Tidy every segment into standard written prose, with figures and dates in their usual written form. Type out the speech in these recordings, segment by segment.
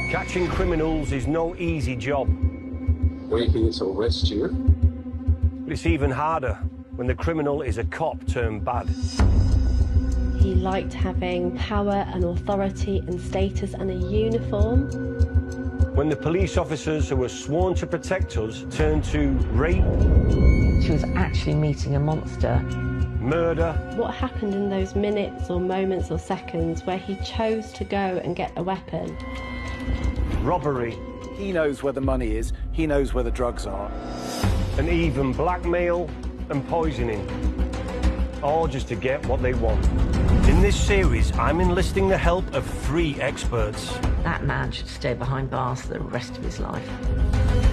Catching criminals is no easy job. We're here to arrest you. But it's even harder when the criminal is a cop turned bad. He liked having power and authority and status and a uniform. When the police officers who were sworn to protect us turned to rape, she was actually meeting a monster. Murder. What happened in those minutes or moments or seconds where he chose to go and get a weapon? Robbery. He knows where the money is, he knows where the drugs are. And even blackmail and poisoning. All just to get what they want. In this series, I'm enlisting the help of 3 experts. That man should stay behind bars for the rest of his life.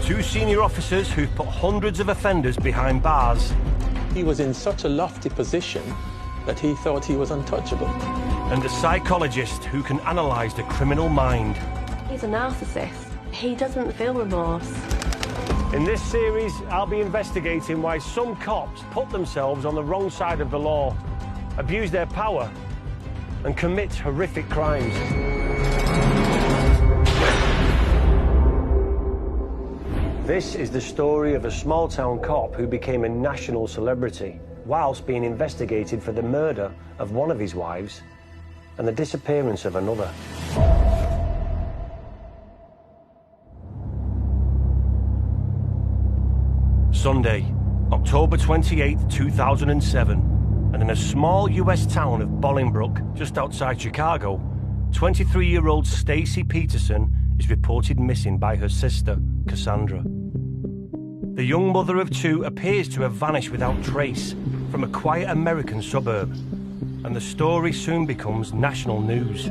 2 senior officers who've put hundreds of offenders behind bars. He was in such a lofty position that he thought he was untouchable. And a psychologist who can analyse the criminal mind. He's a narcissist. He doesn't feel remorse. In this series, I'll be investigating why some cops put themselves on the wrong side of the law, abuse their power, and commit horrific crimes. This is the story of a small-town cop who became a national celebrity whilst being investigated for the murder of one of his wives and the disappearance of another. Sunday, October 28, 2007, and in a small US town of Bolingbrook, just outside Chicago, 23-year-old Stacey Peterson is reported missing by her sister, Cassandra. The young mother of 2 appears to have vanished without trace from a quiet American suburb, and the story soon becomes national news.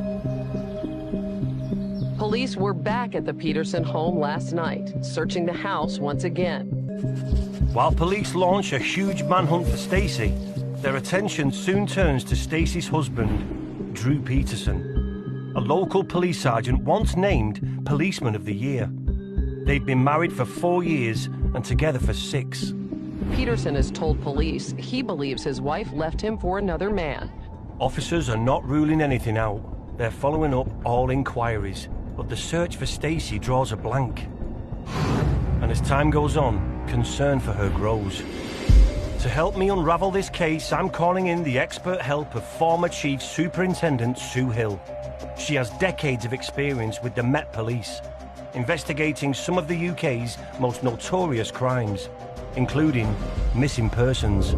Police were back at the Peterson home last night, searching the house once again. While police launch a huge manhunt for Stacey, their attention soon turns to Stacey's husband, Drew Peterson, a local police sergeant once named Policeman of the Year. They've been married for 4 years and together for 6. Peterson has told police he believes his wife left him for another man. Officers are not ruling anything out. They're following up all inquiries, but the search for Stacey draws a blank. And as time goes on, concern for her grows. To help me unravel this case, I'm calling in the expert help of former Chief Superintendent Sue Hill. She has decades of experience with the Met Police, investigating some of the UK's most notorious crimes, including missing persons.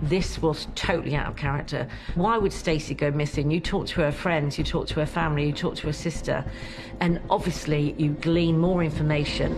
This was totally out of character. Why would Stacey go missing? You talk to her friends, you talk to her family, you talk to her sister, and obviously you glean more information.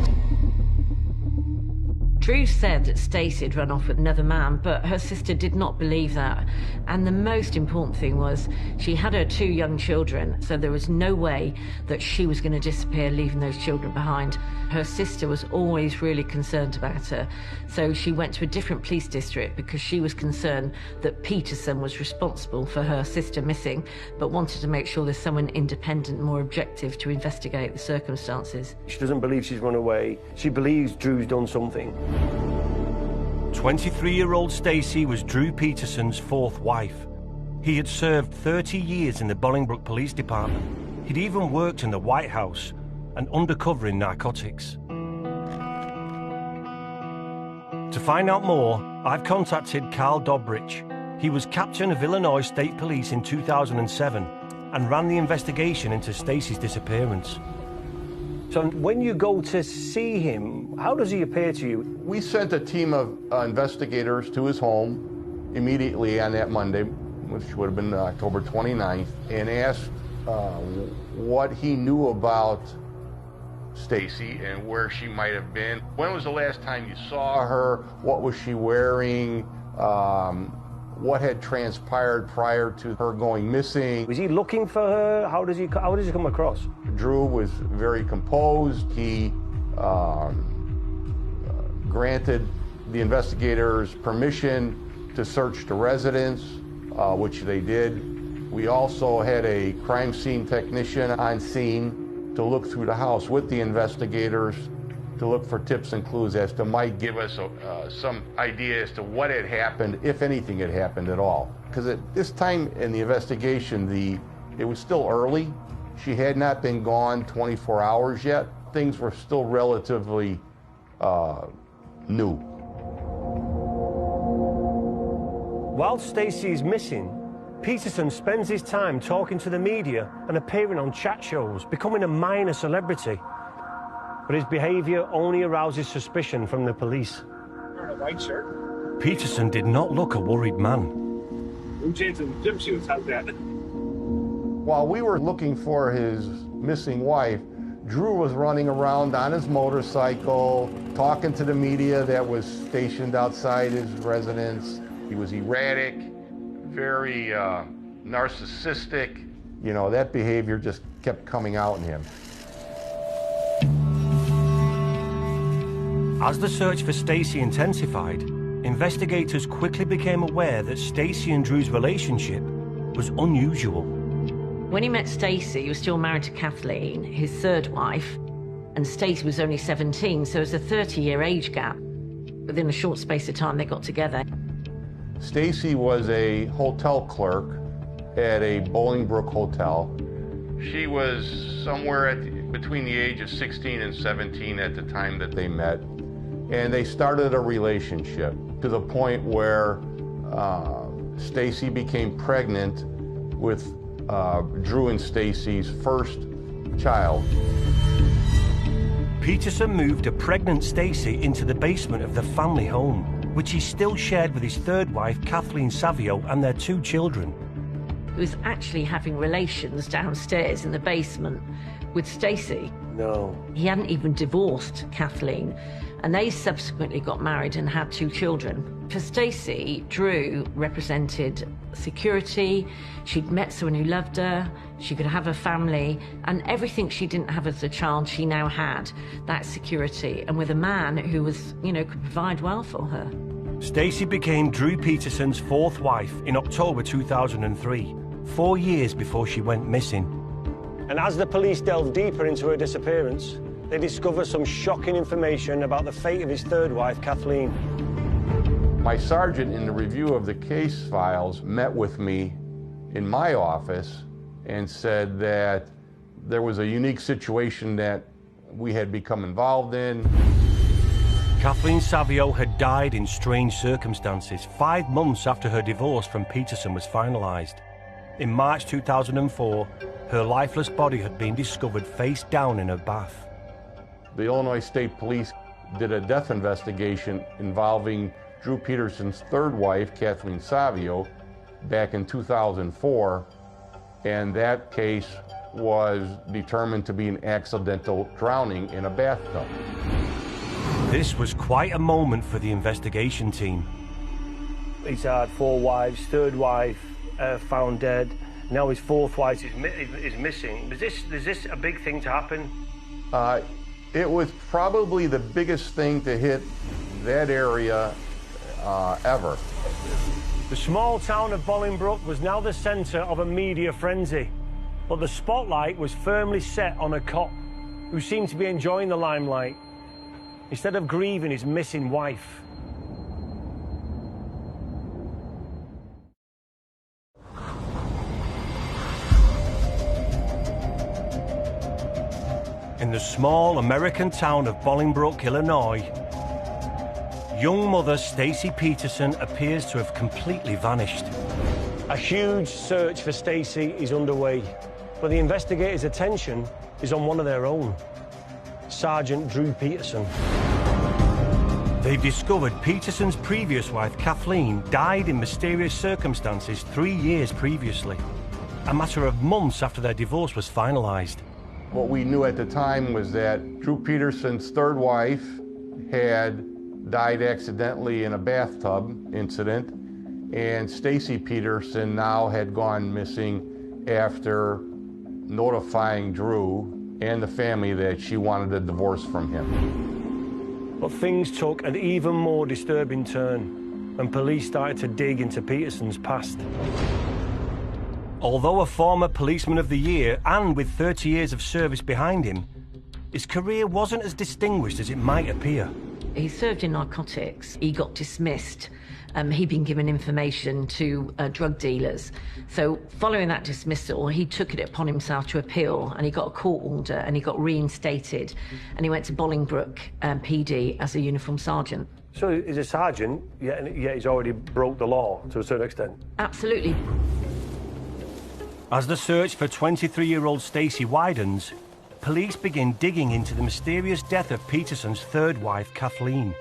Drew said that Stacey had run off with another man, but her sister did not believe that. And the most important thing was she had her 2 young children, so there was no way that she was going to disappear, leaving those children behind. Her sister was always really concerned about her, so she went to a different police district because she was concerned that Peterson was responsible for her sister missing, but wanted to make sure there's someone independent, more objective to investigate the circumstances. She doesn't believe she's run away. She believes Drew's done something. 23-year-old Stacey was Drew Peterson's 4th wife. He had served 30 years in the Bolingbrook Police Department. He'd even worked in the White House and undercover in narcotics. To find out more, I've contacted Carl Dobrich. He was captain of Illinois State Police in 2007 and ran the investigation into Stacey's disappearance. So when you go to see him, how does he appear to you? We sent a team of investigators to his home immediately on that Monday, which would have been October 29th, and asked what he knew about Stacey and where she might have been. When was the last time you saw her? What was she wearing? What had transpired prior to her going missing? Was he looking for her? How does he come across? Drew was very composed. He granted the investigators permission to search the residence, which they did. We also had a crime scene technician on scene to look through the house with the investigators to look for tips and clues as to might give us some idea as to what had happened, if anything had happened at all. Because at this time in the investigation, it was still early, She had not been gone 24 hours yet. Things were still relatively new. While Stacey is missing, Peterson spends his time talking to the media and appearing on chat shows, becoming a minor celebrity. But his behaviour only arouses suspicion from the police. Wearing a white shirt. Peterson did not look a worried man. Blue jeans and gym shoes, how's that? While we were looking for his missing wife, Drew was running around on his motorcycle, talking to the media that was stationed outside his residence. He was erratic, very narcissistic. You know, that behavior just kept coming out in him. As the search for Stacey intensified, investigators quickly became aware that Stacey and Drew's relationship was unusual. When he met Stacey, he was still married to Kathleen, his third wife, and Stacey was only 17, so there's a 30-year age gap. Within a short space of time, they got together. Stacey was a hotel clerk at a Bolingbrook hotel. She was somewhere between the age of 16 and 17 at the time that they met, and they started a relationship to the point where Stacey became pregnant with Drew and Stacey's first child. Peterson moved a pregnant Stacey into the basement of the family home, which he still shared with his third wife, Kathleen Savio, and their 2 children. He was actually having relations downstairs in the basement with Stacey. No. He hadn't even divorced Kathleen, and they subsequently got married and had 2 children. For Stacey, Drew represented security. She'd met someone who loved her, she could have a family, and everything she didn't have as a child, she now had, that security, and with a man who was, you know, could provide well for her. Stacey became Drew Peterson's 4th wife in October 2003, 4 years before she went missing. And as the police delved deeper into her disappearance, they discovered some shocking information about the fate of his third wife, Kathleen. My sergeant, in the review of the case files, met with me in my office and said that there was a unique situation that we had become involved in. Kathleen Savio had died in strange circumstances 5 months after her divorce from Peterson was finalized. In March 2004, her lifeless body had been discovered face down in her bath. The Illinois State Police did a death investigation involving Drew Peterson's third wife, Kathleen Savio, back in 2004, and that case was determined to be an accidental drowning in a bathtub. This was quite a moment for the investigation team. He's had 4 wives, third wife found dead. Now his 4th wife is missing. Is this a big thing to happen? It was probably the biggest thing to hit that area ever. The small town of Bolingbrook was now the centre of a media frenzy, but the spotlight was firmly set on a cop who seemed to be enjoying the limelight instead of grieving his missing wife. In the small American town of Bolingbrook, Illinois, young mother Stacey Peterson appears to have completely vanished. A huge search for Stacey is underway, but the investigators' attention is on one of their own, Sergeant Drew Peterson. They've discovered Peterson's previous wife, Kathleen, died in mysterious circumstances 3 years previously, a matter of months after their divorce was finalized. What we knew at the time was that Drew Peterson's third wife had died accidentally in a bathtub incident, and Stacey Peterson now had gone missing after notifying Drew and the family that she wanted a divorce from him. But things took an even more disturbing turn when police started to dig into Peterson's past. Although a former policeman of the year and with 30 years of service behind him, his career wasn't as distinguished as it might appear. He served in narcotics. He got dismissed. He'd been given information to drug dealers. So following that dismissal, he took it upon himself to appeal, and he got a court order, and he got reinstated, and he went to Bolingbroke PD as a uniformed sergeant. So he's a sergeant, yet he's already broke the law to a certain extent? Absolutely. As the search for 23-year-old Stacey widens, police begin digging into the mysterious death of Peterson's third wife, Kathleen.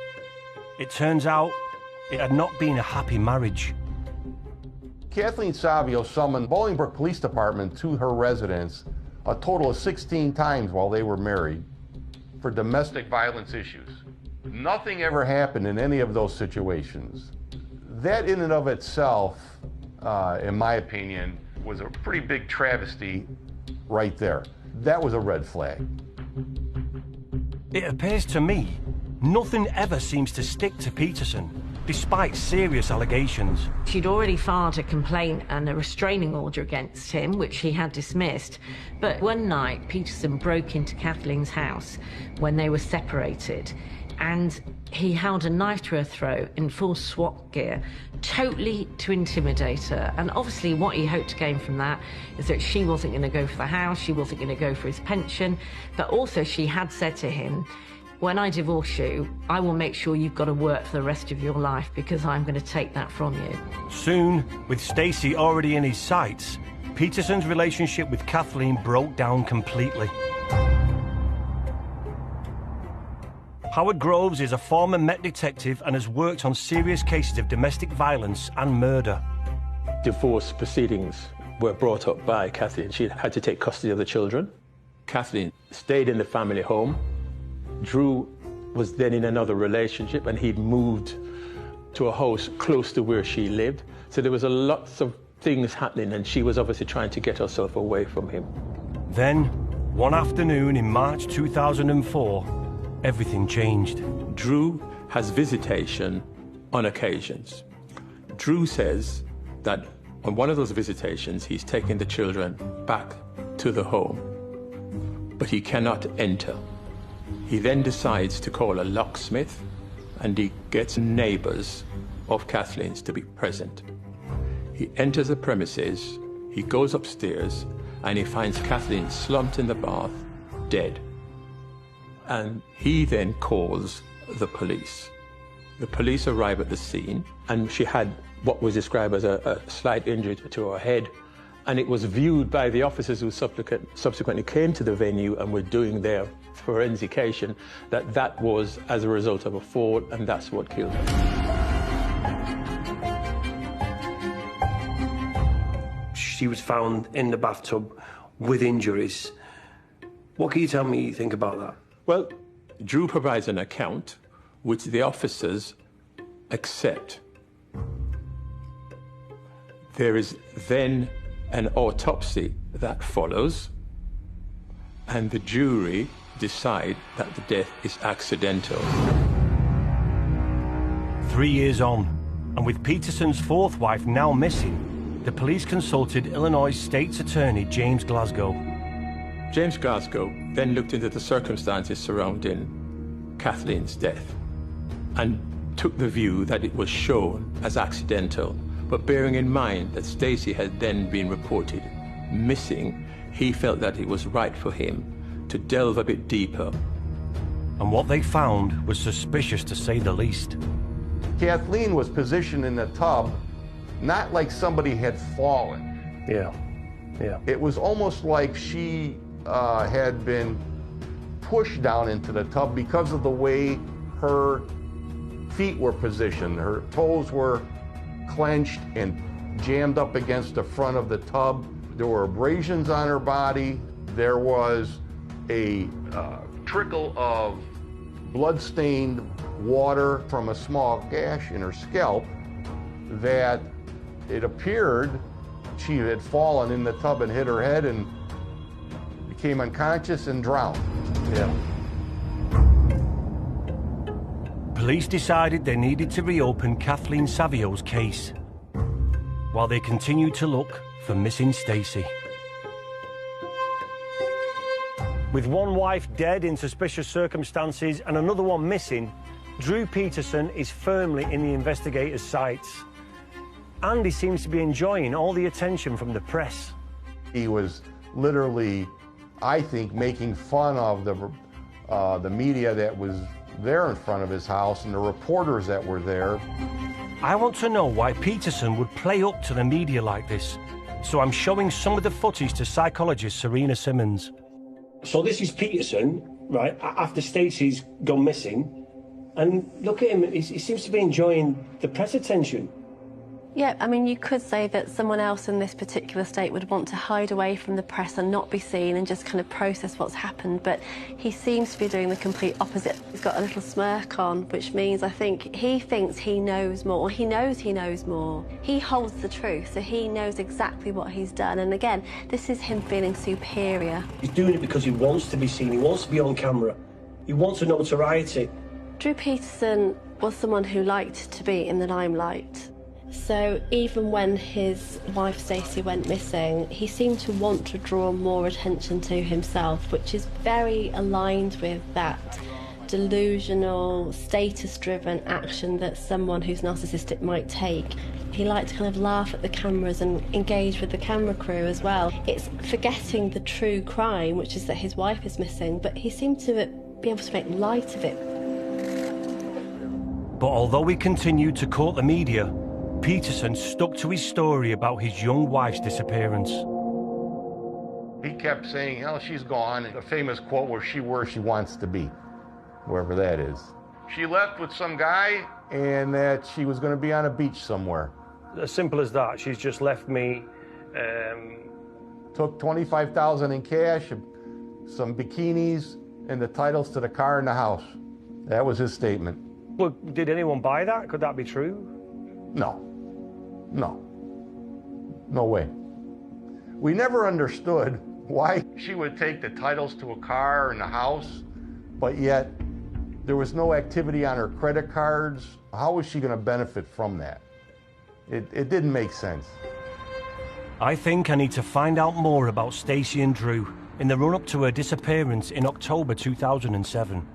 It turns out it had not been a happy marriage. Kathleen Savio summoned Bolingbroke Police Department to her residence a total of 16 times while they were married for domestic violence issues. Nothing ever happened in any of those situations. That in and of itself, in my opinion, was a pretty big travesty right there. That was a red flag. It appears to me nothing ever seems to stick to Peterson, despite serious allegations. She'd already filed a complaint and a restraining order against him, which he had dismissed. But one night, Peterson broke into Kathleen's house when they were separated, and he held a knife to her throat in full SWAT gear, totally to intimidate her. And obviously what he hoped to gain from that is that she wasn't going to go for the house, she wasn't going to go for his pension, but also she had said to him, when I divorce you, I will make sure you've got to work for the rest of your life because I'm going to take that from you. Soon, with Stacey already in his sights, Peterson's relationship with Kathleen broke down completely. Howard Groves is a former Met detective and has worked on serious cases of domestic violence and murder. Divorce proceedings were brought up by Kathleen. She had to take custody of the children. Kathleen stayed in the family home. Drew was then in another relationship, and he'd moved to a house close to where she lived. So there was a lot of things happening, and she was obviously trying to get herself away from him. Then, one afternoon in March 2004, everything changed. Drew has visitation on occasions. Drew says that on one of those visitations, he's taken the children back to the home, but he cannot enter. He then decides to call a locksmith, and he gets neighbors of Kathleen's to be present. He enters the premises, he goes upstairs, and he finds Kathleen slumped in the bath, dead. And he then calls the police. The police arrive at the scene, and she had what was described as a slight injury to her head, and it was viewed by the officers who subsequently came to the venue and were doing their forensication that that was as a result of a fall, and that's what killed her. She was found in the bathtub with injuries. What can you tell me you think about that? Well, Drew provides an account which the officers accept. There is then an autopsy that follows, and the jury decide that the death is accidental. 3 years on, and with Peterson's fourth wife now missing, the police consulted Illinois State's Attorney James Glasgow. James Glasgow then looked into the circumstances surrounding Kathleen's death and took the view that it was shown as accidental, but bearing in mind that Stacey had then been reported missing, he felt that it was right for him to delve a bit deeper. And what they found was suspicious, to say the least. Kathleen was positioned in the tub, not like somebody had fallen. Yeah. It was almost like she had been pushed down into the tub because of the way her feet were positioned. Her toes were clenched and jammed up against the front of the tub. There were abrasions on her body. There was a trickle of blood-stained water from a small gash in her scalp that it appeared she had fallen in the tub and hit her head and became unconscious and drowned. Yeah. Police decided they needed to reopen Kathleen Savio's case while they continued to look for missing Stacey. With one wife dead in suspicious circumstances and another one missing, Drew Peterson is firmly in the investigators' sights. And he seems to be enjoying all the attention from the press. He was literally, I think, making fun of the media that was there in front of his house and the reporters that were there. I want to know why Peterson would play up to the media like this. So I'm showing some of the footage to psychologist Serena Simmons. So this is Peterson, right, after Stacey's gone missing. And look at him, he seems to be enjoying the press attention. Yeah, I mean, you could say that someone else in this particular state would want to hide away from the press and not be seen and just kind of process what's happened, but he seems to be doing the complete opposite. He's got a little smirk on, which means I think he thinks he knows more. He knows more. He holds the truth, so he knows exactly what he's done. And again, this is him feeling superior. He's doing it because he wants to be seen, he wants to be on camera, he wants a notoriety. Drew Peterson was someone who liked to be in the limelight. So even when his wife Stacey went missing, he seemed to want to draw more attention to himself, which is very aligned with that delusional, status-driven action that someone who's narcissistic might take. He liked to kind of laugh at the cameras and engage with the camera crew as well. It's forgetting the true crime, which is that his wife is missing, but he seemed to be able to make light of it. But although he continued to court the media, Peterson stuck to his story about his young wife's disappearance. He kept saying, "Oh, she's gone." A famous quote where she wants to be, wherever that is. She left with some guy and that she was going to be on a beach somewhere. As simple as that. She's just left me. Took $25,000 in cash, some bikinis, and the titles to the car and the house. That was his statement. Well, did anyone buy that? Could that be true? No way. We never understood why she would take the titles to a car and a house, but yet there was no activity on her credit cards. How was she going to benefit from that? It didn't make sense. I think I need to find out more about Stacey and Drew in the run-up to her disappearance in October 2007.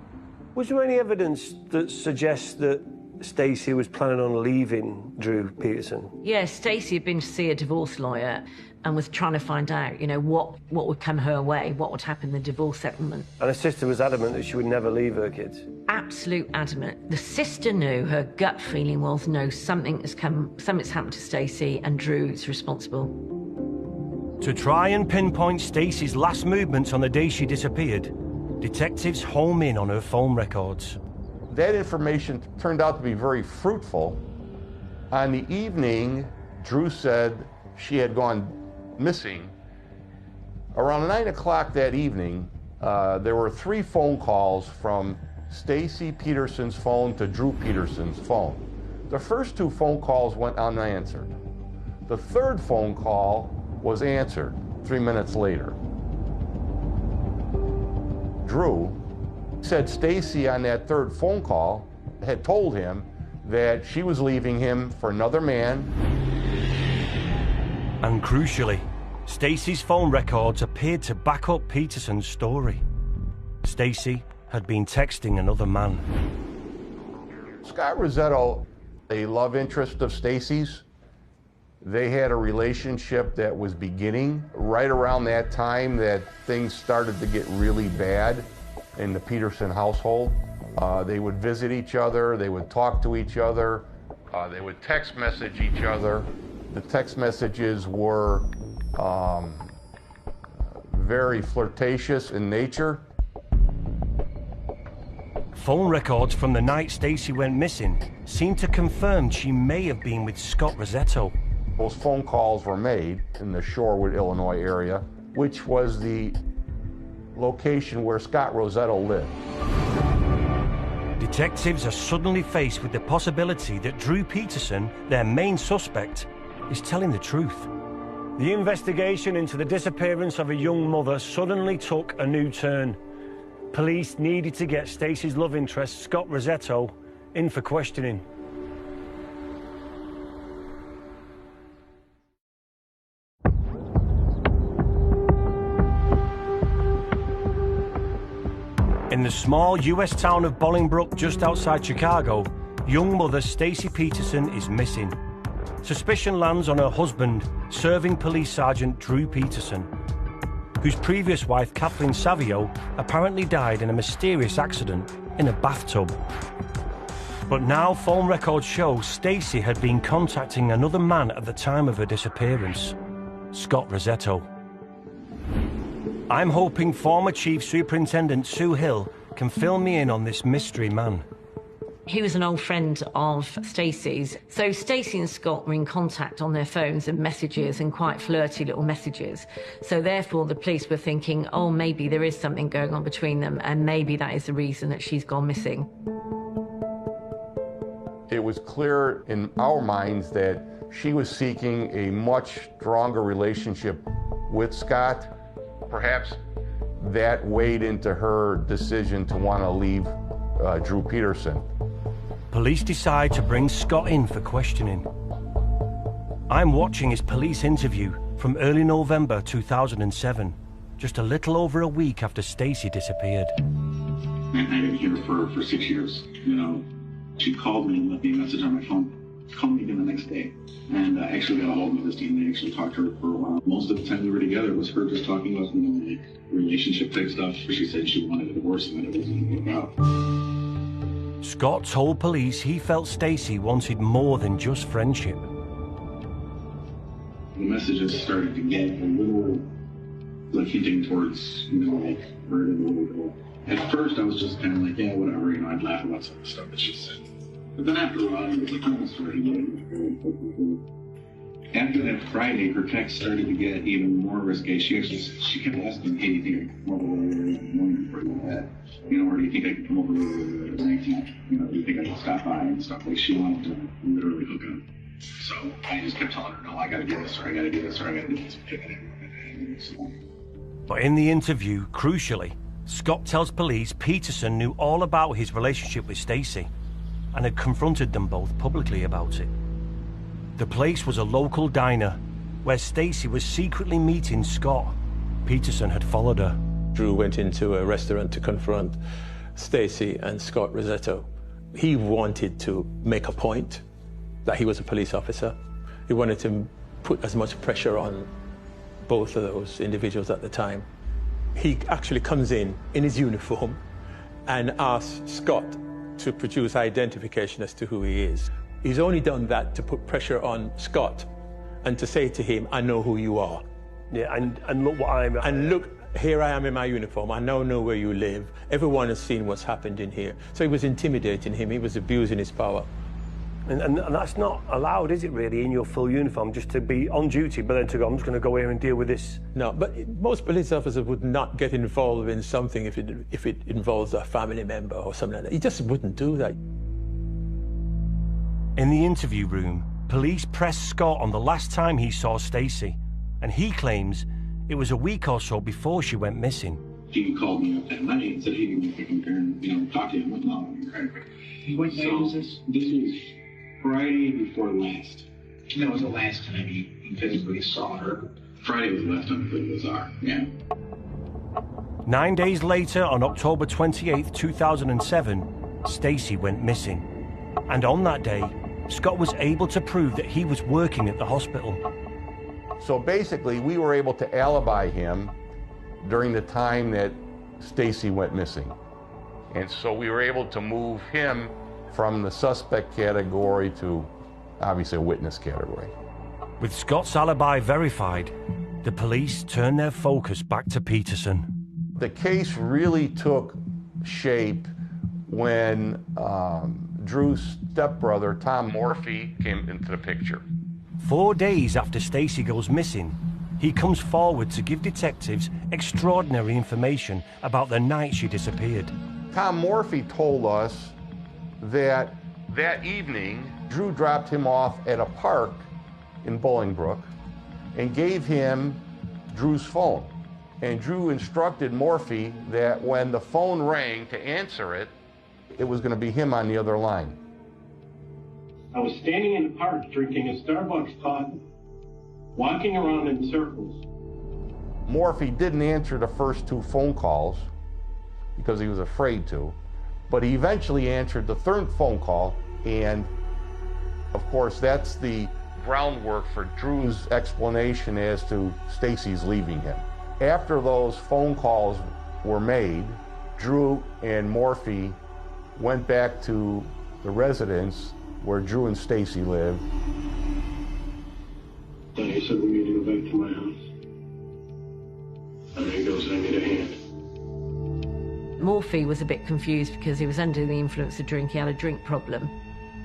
Was there any evidence that suggests that Stacey was planning on leaving Drew Peterson? Yes, Stacey had been to see a divorce lawyer and was trying to find out, what would come her way, what would happen in the divorce settlement. And her sister was adamant that she would never leave her kids. Absolute adamant. The sister knew, her gut feeling was, no, something's happened to Stacey and Drew's responsible. To try and pinpoint Stacey's last movements on the day she disappeared, detectives home in on her phone records. That information turned out to be very fruitful. On the evening Drew said she had gone missing, around 9 o'clock that evening, there were 3 phone calls from Stacey Peterson's phone to Drew Peterson's phone. The first 2 phone calls went unanswered. The third phone call was answered 3 minutes later. Drew said Stacey on that third phone call had told him that she was leaving him for another man. And crucially, Stacey's phone records appeared to back up Peterson's story. Stacey had been texting another man. Scott Rosetto, a love interest of Stacey's, they had a relationship that was beginning right around that time that things started to get really bad in the Peterson household. They would visit each other, they would talk to each other, they would text message each other. The text messages were very flirtatious in nature. Phone records from the night Stacey went missing seemed to confirm she may have been with Scott Rosetto. Those phone calls were made in the Shorewood, Illinois area, which was the location where Scott Rosetto lived. Detectives are suddenly faced with the possibility that Drew Peterson, their main suspect, is telling the truth. The investigation into the disappearance of a young mother suddenly took a new turn. Police needed to get Stacey's love interest, Scott Rosetto, in for questioning. In the small US town of Bolingbrook, just outside Chicago, young mother Stacy Peterson is missing. Suspicion lands on her husband, serving police sergeant Drew Peterson, whose previous wife Kathleen Savio apparently died in a mysterious accident in a bathtub. But now phone records show Stacy had been contacting another man at the time of her disappearance, Scott Rosetto. I'm hoping former Chief Superintendent Sue Hill can fill me in on this mystery man. He was an old friend of Stacy's, so Stacy and Scott were in contact on their phones and messages, and quite flirty little messages. So therefore the police were thinking, oh, maybe there is something going on between them, and maybe that is the reason that she's gone missing. It was clear in our minds that she was seeking a much stronger relationship with Scott. Perhaps that weighed into her decision to want to leave Drew Peterson. Police decide to bring Scott in for questioning. I'm watching his police interview from early November 2007, just a little over a week after Stacy disappeared. I've been here for 6 years. You know, she called me and left me a message on my phone. Called me again the next day. And I actually got a hold of me this team. They actually talked to her for a while. Most of the time we were together was her just talking about, you know, like relationship type stuff. She said she wanted a divorce and that it wasn't work out. Scott told police he felt Stacy wanted more than just friendship. The messages started to get a little, like, hinting towards, you know, like, murder a little bit. At first I was just kind of like, yeah, whatever, you know, I'd laugh about some of the stuff that she said. But then after a while, it was like, oh, after that Friday, her text started to get even more risque. She kept asking, hey, do you think I can come over in the morning before you go to bed? You know, or do you think I can come over at 19? You know, do you think I can stop by and stuff? Like, she wanted to literally hook up. So I just kept telling her, no, I gotta do this, or I gotta do this, or I gotta do this. But in the interview, crucially, Scott tells police Peterson knew all about his relationship with Stacy and had confronted them both publicly about it. The place was a local diner where Stacy was secretly meeting Scott. Peterson had followed her. Drew went into a restaurant to confront Stacy and Scott Rosetto. He wanted to make a point that he was a police officer. He wanted to put as much pressure on both of those individuals at the time. He actually comes in his uniform and asks Scott to produce identification as to who he is. He's only done that to put pressure on Scott and to say to him, I know who you are. Yeah, and look what I'm... And look, here I am in my uniform. I now know where you live. Everyone has seen what's happened in here. So he was intimidating him. He was abusing his power. And that's not allowed, is it really, in your full uniform, just to be on duty, but then to go, I'm just going to go here and deal with this? No, but most police officers would not get involved in something if it involves a family member or something like that. He just wouldn't do that. In the interview room, police pressed Scott on the last time he saw Stacy, and he claims it was a week or so before she went missing. He called me up that night and said, hey, you can, you know, talk to him. No, what day was this? This was Friday before last. That was the last time he physically saw her. Friday was the last time he saw her, yeah. 9 days later, on October 28th, 2007, Stacy went missing. And on that day, Scott was able to prove that he was working at the hospital. So basically, we were able to alibi him during the time that Stacy went missing. And so we were able to move him from the suspect category to, obviously, a witness category. With Scott's alibi verified, the police turned their focus back to Peterson. The case really took shape when Drew's stepbrother, Tom Morphy, came into the picture. 4 days after Stacy goes missing, he comes forward to give detectives extraordinary information about the night she disappeared. Tom Morphy told us that evening, Drew dropped him off at a park in Bolingbrook and gave him Drew's phone. And Drew instructed Morphy that when the phone rang to answer it, it was going to be him on the other line. I was standing in the park drinking a Starbucks coffee, walking around in circles. Morphy didn't answer the first two phone calls, because he was afraid to. But he eventually answered the third phone call, and of course that's the groundwork for Drew's explanation as to Stacy's leaving him. After those phone calls were made, Drew and Morphy went back to the residence where Drew and Stacy lived. Then he said we need to go back to my house. And then he goes, I need a hand. Morphy was a bit confused because he was under the influence of drink. He had a drink problem.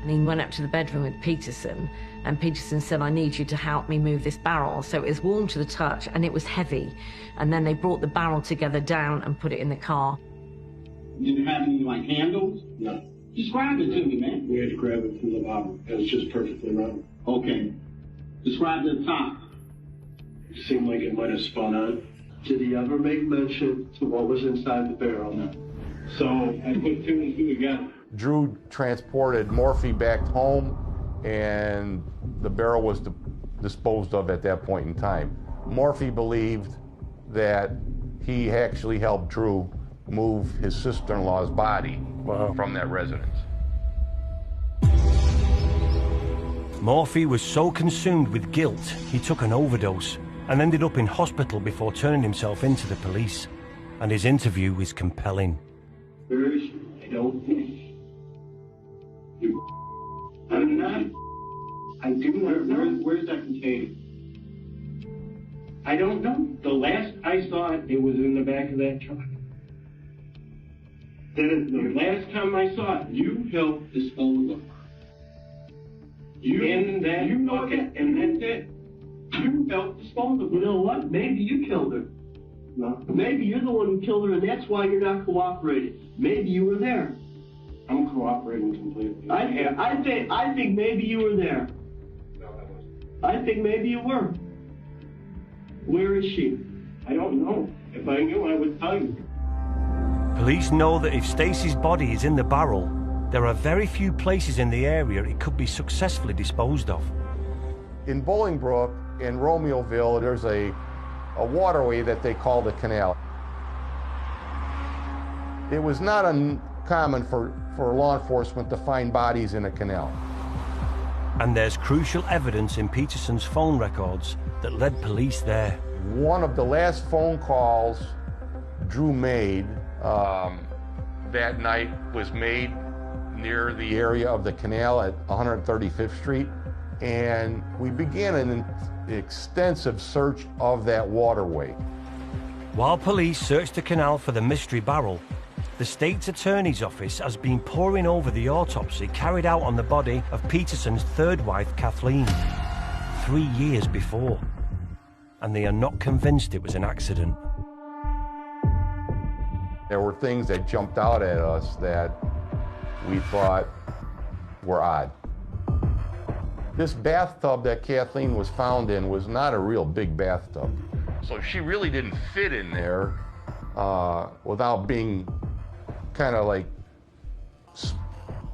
And he went up to the bedroom with Peterson, and Peterson said, I need you to help me move this barrel. So it was warm to the touch, and it was heavy. And then they brought the barrel together down and put it in the car. Did it have any, like, handles? No. Describe it to me, man. We had to grab it from the bottom. It was just perfectly round. Okay. Describe the top. It seemed like it might have spun on. Did he ever make mention to what was inside the barrel? No. So I put two and two together. Drew transported Morphy back home, and the barrel was disposed of at that point in time. Morphy believed that he actually helped Drew move his sister-in-law's body from that residence. Morphy was so consumed with guilt, he took an overdose and ended up in hospital before turning himself in to the police. And his interview is compelling. Where is she? I don't know. I'm not. I do not know. Where's that container? I don't know. The last I saw it, it was in the back of that truck. Then the last time I saw it, you helped dispose of her. You in that bucket, and that's it. You helped dispose of her. You know what? Maybe you killed her. No. Maybe you're the one who killed her, and that's why you're not cooperating. Maybe you were there. I'm cooperating completely. I think maybe you were there. No, I wasn't. I think maybe you were. Where is she? I don't know. If I knew, I would tell you. Police know that if Stacy's body is in the barrel, there are very few places in the area it could be successfully disposed of. In Bolingbrook, in Romeoville, there's a waterway that they call the canal. It was not uncommon for law enforcement to find bodies in a canal. And there's crucial evidence in Peterson's phone records that led police there. One of the last phone calls Drew made that night was made near the area of the canal at 135th Street, and we began an extensive search of that waterway. While police searched the canal for the mystery barrel, the state's attorney's office has been poring over the autopsy carried out on the body of Peterson's third wife, Kathleen, 3 years before. And they are not convinced it was an accident. There were things that jumped out at us that we thought were odd. This bathtub that Kathleen was found in was not a real big bathtub. So she really didn't fit in there without being kind of like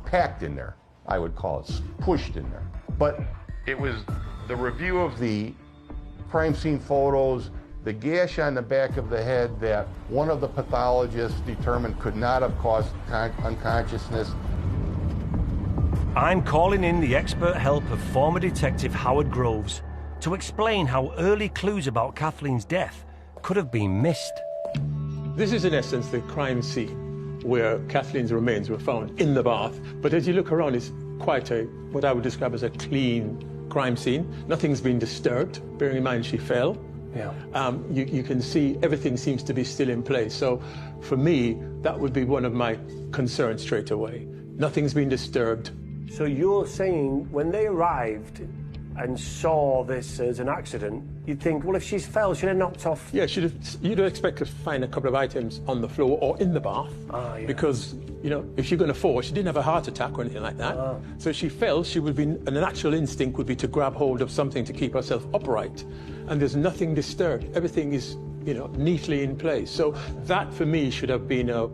packed in there, I would call it, pushed in there. But it was the review of the crime scene photos, the gash on the back of the head that one of the pathologists determined could not have caused unconsciousness. I'm calling in the expert help of former Detective Howard Groves to explain how early clues about Kathleen's death could have been missed. This is in essence the crime scene where Kathleen's remains were found in the bath. But as you look around, it's quite what I would describe as a clean crime scene. Nothing's been disturbed, bearing in mind she fell. Yeah. You can see everything seems to be still in place. So for me, that would be one of my concerns straight away. Nothing's been disturbed. So you're saying when they arrived and saw this as an accident, you'd think, well, if she's fell, she'd have knocked off. Yeah, you'd expect to find a couple of items on the floor or in the bath. Yeah. Because, you know, if you're going to fall, she didn't have a heart attack or anything like that. So if she fell, she would be, a natural instinct would be to grab hold of something to keep herself upright. And there's nothing disturbed. Everything is, you know, neatly in place. So that, for me, should have been a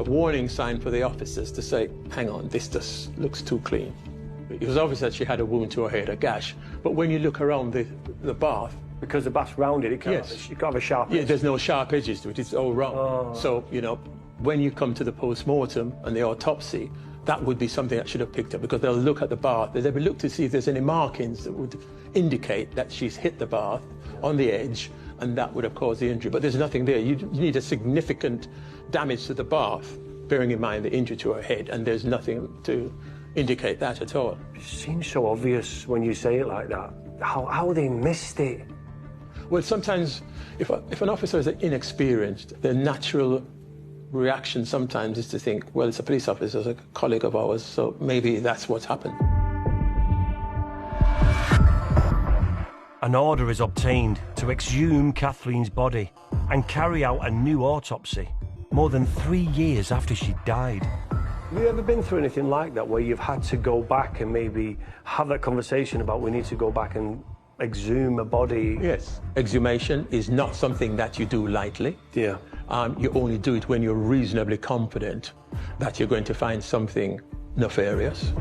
warning sign for the officers to say, hang on, this just looks too clean. It was obvious that she had a wound to her head, a gash. But when you look around the bath, Because the bath's rounded, it can't, Yes. you can't have a sharp edge. Yeah, there's no sharp edges to it. It's all round. So, you know, when you come to the post-mortem and the autopsy, that would be something that should have picked up, because they'll look at the bath. They will look to see if there's any markings that would indicate that she's hit the bath on the edge, and that would have caused the injury. But there's nothing there. You need a significant damage to the bath, bearing in mind the injury to her head, and there's nothing to indicate that at all. It seems so obvious when you say it like that. How they missed it. Well, sometimes, if an officer is inexperienced, the natural reaction sometimes is to think, well, it's a police officer, it's a colleague of ours, so maybe that's what's happened. An order is obtained to exhume Kathleen's body and carry out a new autopsy, more than 3 years after she died. Have you ever been through anything like that, where you've had to go back and maybe have that conversation about we need to go back and exhume a body? Yes. Exhumation is not something that you do lightly. Yeah. You only do it when you're reasonably confident that you're going to find something nefarious.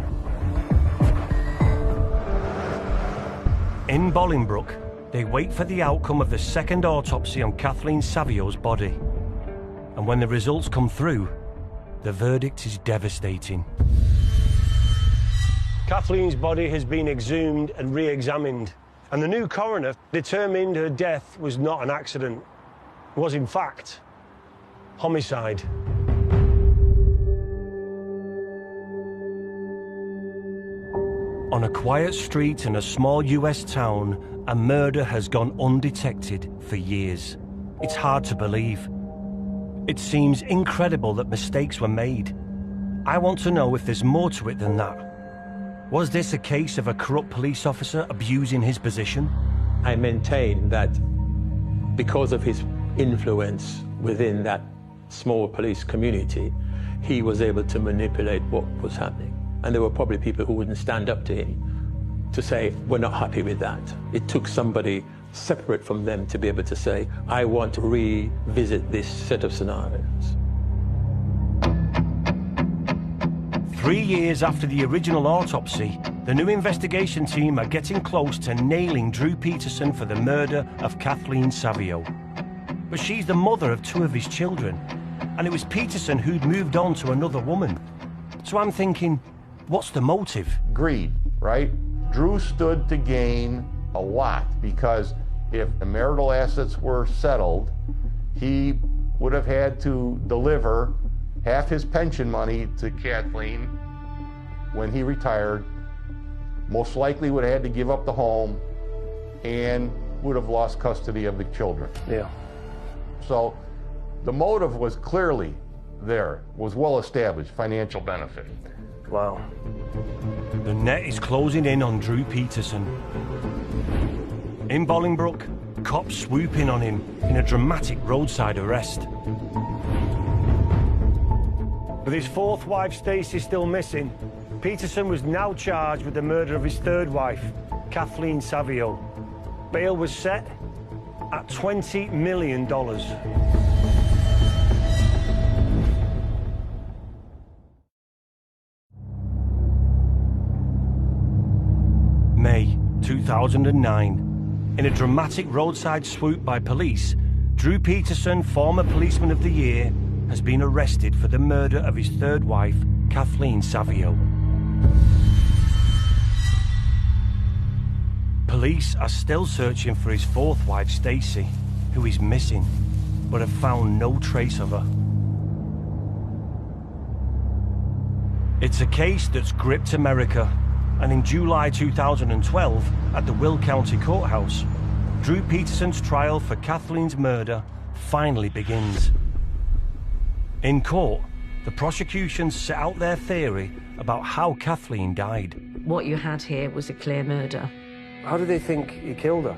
In Bolingbroke, they wait for the outcome of the second autopsy on Kathleen Savio's body. And when the results come through, the verdict is devastating. Kathleen's body has been exhumed and re-examined, and the new coroner determined her death was not an accident. It was, in fact, homicide. On a quiet street in a small US town, a murder has gone undetected for years. It's hard to believe. It seems incredible that mistakes were made. I want to know if there's more to it than that. Was this a case of a corrupt police officer abusing his position? I maintain that because of his influence within that small police community, he was able to manipulate what was happening. And there were probably people who wouldn't stand up to him to say, we're not happy with that. It took somebody separate from them to be able to say, I want to revisit this set of scenarios. 3 years after the original autopsy, the new investigation team are getting close to nailing Drew Peterson for the murder of Kathleen Savio. But she's the mother of 2 of his children, and it was Peterson who'd moved on to another woman. So I'm thinking, what's the motive? Greed, right? Drew stood to gain a lot, because if the marital assets were settled, he would have had to deliver half his pension money to Kathleen when he retired, most likely would have had to give up the home, and would have lost custody of the children. Yeah. So the motive was clearly there, was well established, financial benefit. Wow. The net is closing in on Drew Peterson. In Bolingbroke, cops swoop in on him in a dramatic roadside arrest. With his 4th wife, Stacey, still missing, Peterson was now charged with the murder of his 3rd wife, Kathleen Savio. Bail was set at $20 million. May 2009. In a dramatic roadside swoop by police, Drew Peterson, former Policeman of the Year, has been arrested for the murder of his 3rd wife, Kathleen Savio. Police are still searching for his 4th wife, Stacey, who is missing, but have found no trace of her. It's a case that's gripped America, and in July 2012, at the Will County Courthouse, Drew Peterson's trial for Kathleen's murder finally begins. In court, the prosecution set out their theory about how Kathleen died. What you had here was a clear murder. How do they think he killed her?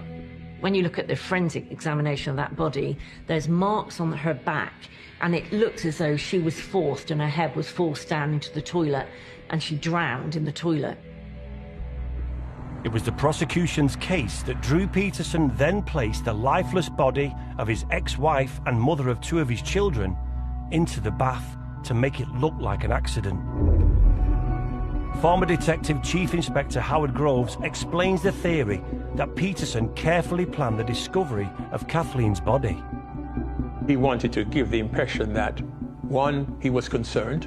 When you look at the forensic examination of that body, there's marks on her back, and it looks as though she was forced and her head was forced down into the toilet, and she drowned in the toilet. It was the prosecution's case that Drew Peterson then placed the lifeless body of his ex-wife and mother of 2 of his children into the bath to make it look like an accident. Former Detective Chief Inspector Howard Groves explains the theory that Peterson carefully planned the discovery of Kathleen's body. He wanted to give the impression that, one, he was concerned,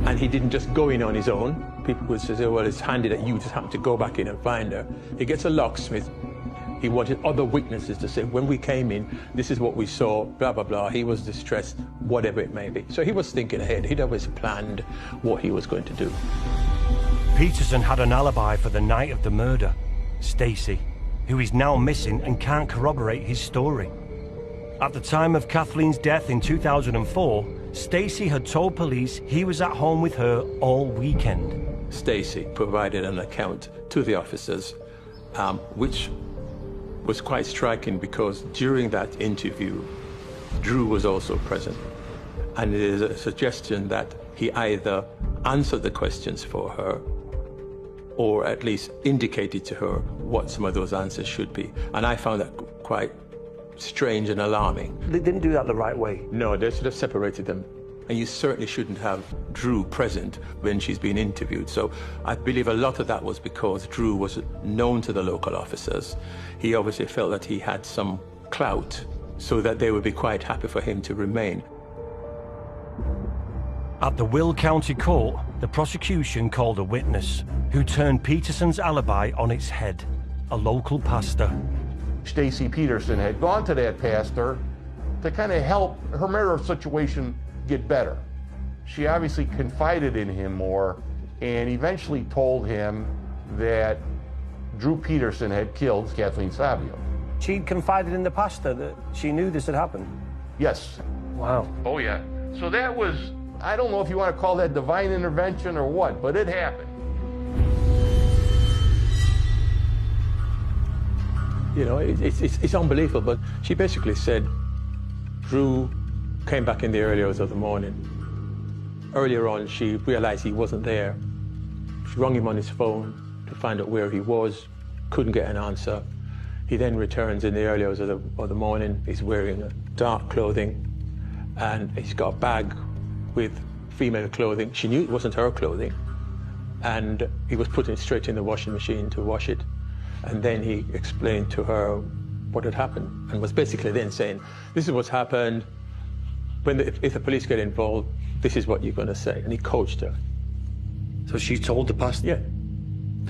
and he didn't just go in on his own. People would say, well, it's handy that you just happen to go back in and find her. He gets a locksmith. He wanted other witnesses to say, when we came in, this is what we saw, blah, blah, blah. He was distressed, whatever it may be. So he was thinking ahead. He'd always planned what he was going to do. Peterson had an alibi for the night of the murder, Stacey, who is now missing and can't corroborate his story. At the time of Kathleen's death in 2004, Stacey had told police he was at home with her all weekend. Stacey provided an account to the officers, which was quite striking because during that interview, Drew was also present. And it is a suggestion that he either answered the questions for her or at least indicated to her what some of those answers should be. And I found that quite strange and alarming. They didn't do that the right way. No, they should have separated them. And you certainly shouldn't have Drew present when she's being interviewed. So I believe a lot of that was because Drew was known to the local officers. He obviously felt that he had some clout so that they would be quite happy for him to remain. At the Will County Court, the prosecution called a witness who turned Peterson's alibi on its head, a local pastor. Stacey Peterson had gone to that pastor to kind of help her marital situation get better. She obviously confided in him more and eventually told him that Drew Peterson had killed Kathleen Savio. She'd confided in the pastor that she knew this had happened? Yes. Wow. Oh, yeah. So that was, I don't know if you want to call that divine intervention or what, but it happened. You know, it's unbelievable, but she basically said Drew came back in the early hours of the morning. Earlier on, she realized he wasn't there. She rang him on his phone to find out where he was, couldn't get an answer. He then returns in the early hours of the morning. He's wearing dark clothing, and he's got a bag with female clothing. She knew it wasn't her clothing, and he was putting it straight in the washing machine to wash it. And then he explained to her what had happened, and was basically then saying, this is what's happened. If the police get involved, this is what you're going to say. And he coached her. So she told the pastor? Yeah.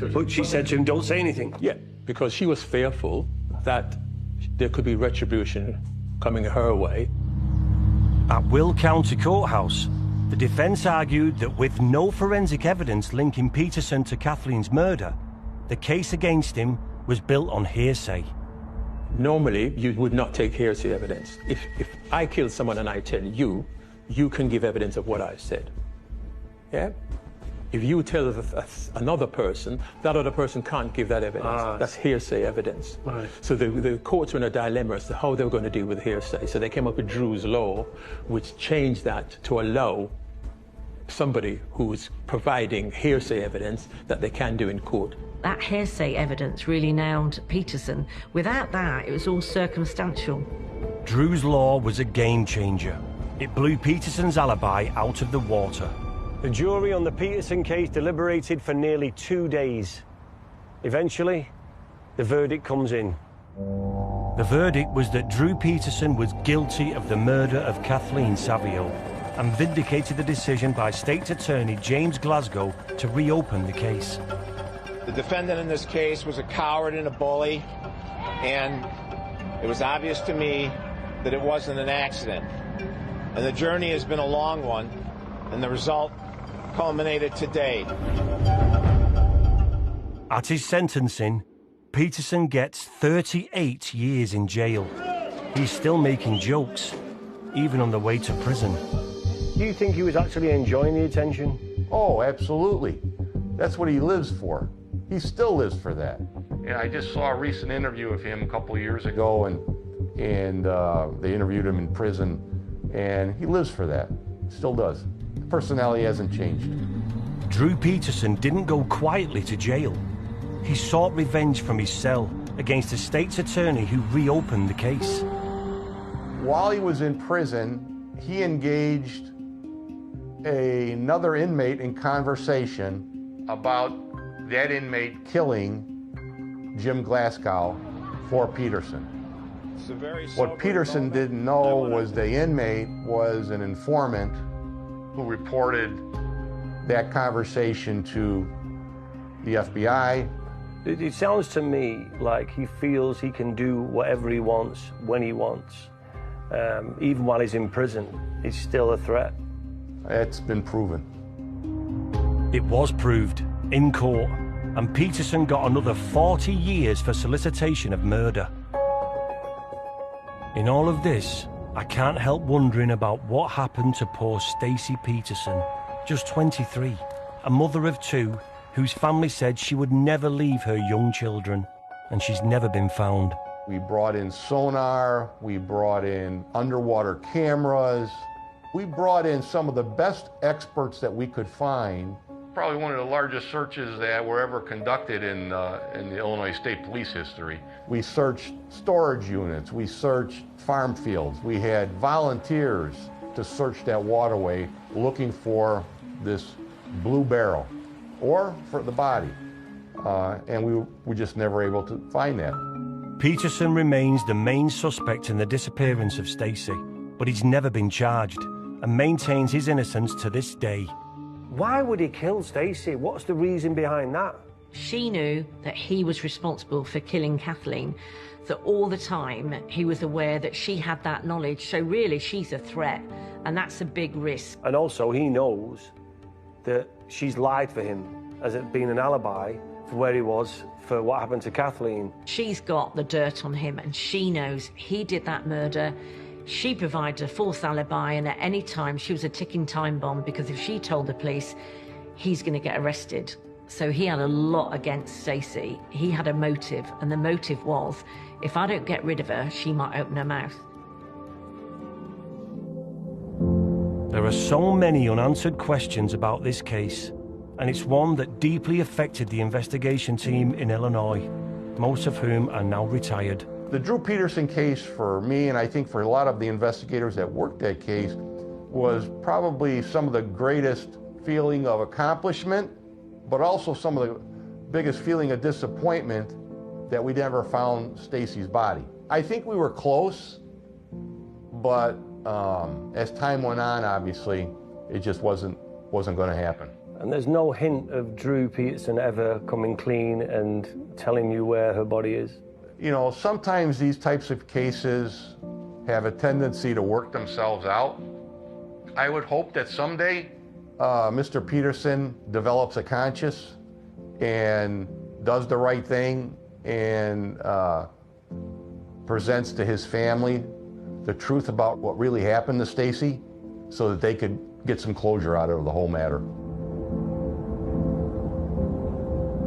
But she said to him, don't say anything? Yeah, because she was fearful that there could be retribution coming her way. At Will County Courthouse, the defense argued that with no forensic evidence linking Peterson to Kathleen's murder, the case against him was built on hearsay. Normally, you would not take hearsay evidence. If I killed someone and I tell you, you can give evidence of what I've said. Yeah? If you tell another person, that other person can't give that evidence. That's hearsay evidence. Right. So the courts were in a dilemma as to how they were going to deal with hearsay. So they came up with Drew's law, which changed that to allow somebody who's providing hearsay evidence that they can do in court. That hearsay evidence really nailed Peterson. Without that, it was all circumstantial. Drew's law was a game changer. It blew Peterson's alibi out of the water. The jury on the Peterson case deliberated for nearly 2 days. Eventually, the verdict comes in. The verdict was that Drew Peterson was guilty of the murder of Kathleen Savio and vindicated the decision by State Attorney James Glasgow to reopen the case. The defendant in this case was a coward and a bully, and it was obvious to me that it wasn't an accident. And the journey has been a long one, and the result culminated today. At his sentencing, Peterson gets 38 years in jail. He's still making jokes, even on the way to prison. Do you think he was actually enjoying the attention? Oh, absolutely. That's what he lives for. He still lives for that. And I just saw a recent interview of him a couple of years ago, and they interviewed him in prison, and he lives for that. Still does. The personality hasn't changed. Drew Peterson didn't go quietly to jail. He sought revenge from his cell against the state's attorney who reopened the case. While he was in prison, he engaged another inmate in conversation about that inmate killing Jim Glasgow for Peterson. What Peterson didn't know was the inmate was an informant who reported that conversation to the FBI. It sounds to me like he feels he can do whatever he wants, when he wants. Even while he's in prison, he's still a threat. It's been proven. It was proved in court, and Peterson got another 40 years for solicitation of murder. In all of this, I can't help wondering about what happened to poor Stacey Peterson, just 23, a mother of 2, whose family said she would never leave her young children, and she's never been found. We brought in sonar, we brought in underwater cameras, we brought in some of the best experts that we could find. Probably one of the largest searches that were ever conducted in the Illinois State Police history. We searched storage units, we searched farm fields, we had volunteers to search that waterway looking for this blue barrel or for the body, and we were just never able to find that. Peterson remains the main suspect in the disappearance of Stacey, but he's never been charged and maintains his innocence to this day. Why would he kill Stacey? What's the reason behind that? She knew that he was responsible for killing Kathleen, that all the time he was aware that she had that knowledge, so really she's a threat, and that's a big risk. And also he knows that she's lied for him as it being an alibi for where he was for what happened to Kathleen. She's got the dirt on him, and she knows he did that murder. She provided a false alibi, and at any time she was a ticking time bomb, because if she told the police, he's going to get arrested. So he had a lot against Stacey. He had a motive, and the motive was, if I don't get rid of her, she might open her mouth. There are so many unanswered questions about this case, and it's one that deeply affected the investigation team in Illinois, most of whom are now retired. The Drew Peterson case for me, and I think for a lot of the investigators that worked that case, was probably some of the greatest feeling of accomplishment, but also some of the biggest feeling of disappointment that we never found Stacey's body. I think we were close, but as time went on, obviously, it just wasn't going to happen. And there's no hint of Drew Peterson ever coming clean and telling you where her body is? You know, sometimes these types of cases have a tendency to work themselves out. I would hope that someday Mr. Peterson develops a conscience and does the right thing and presents to his family the truth about what really happened to Stacey so that they could get some closure out of the whole matter.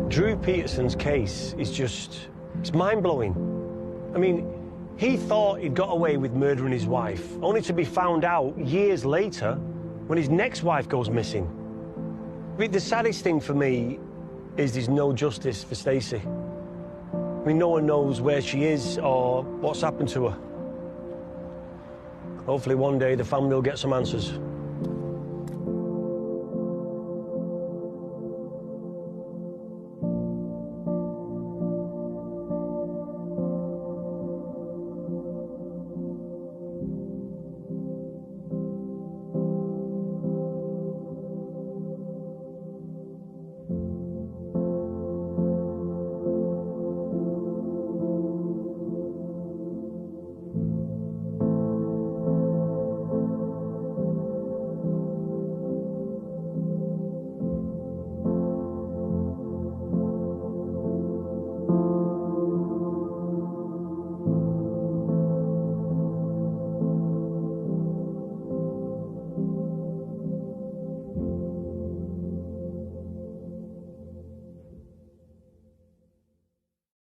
Drew Peterson's case is just, it's mind-blowing. I mean, he thought he'd got away with murdering his wife, only to be found out years later when his next wife goes missing. I mean, the saddest thing for me is there's no justice for Stacey. I mean, no one knows where she is or what's happened to her. Hopefully one day the family will get some answers.